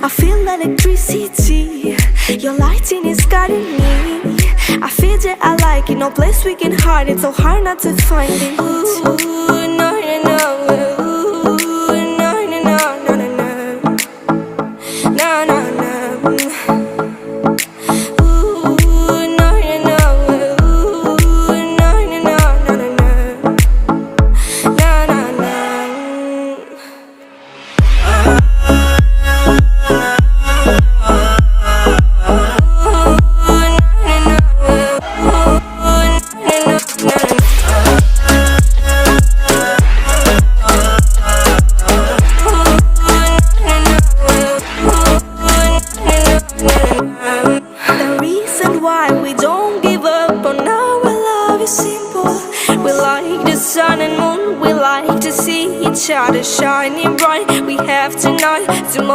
I feel electricity. Your lighting is guiding me. I feel that I like it. No place we can hide it. So hard not to find it. Ooh, no, no, no. Ooh, no, no, no, no, no, no. No, no, no. Sun and moon, we like to see each other shining bright. We have tonight, tomorrow.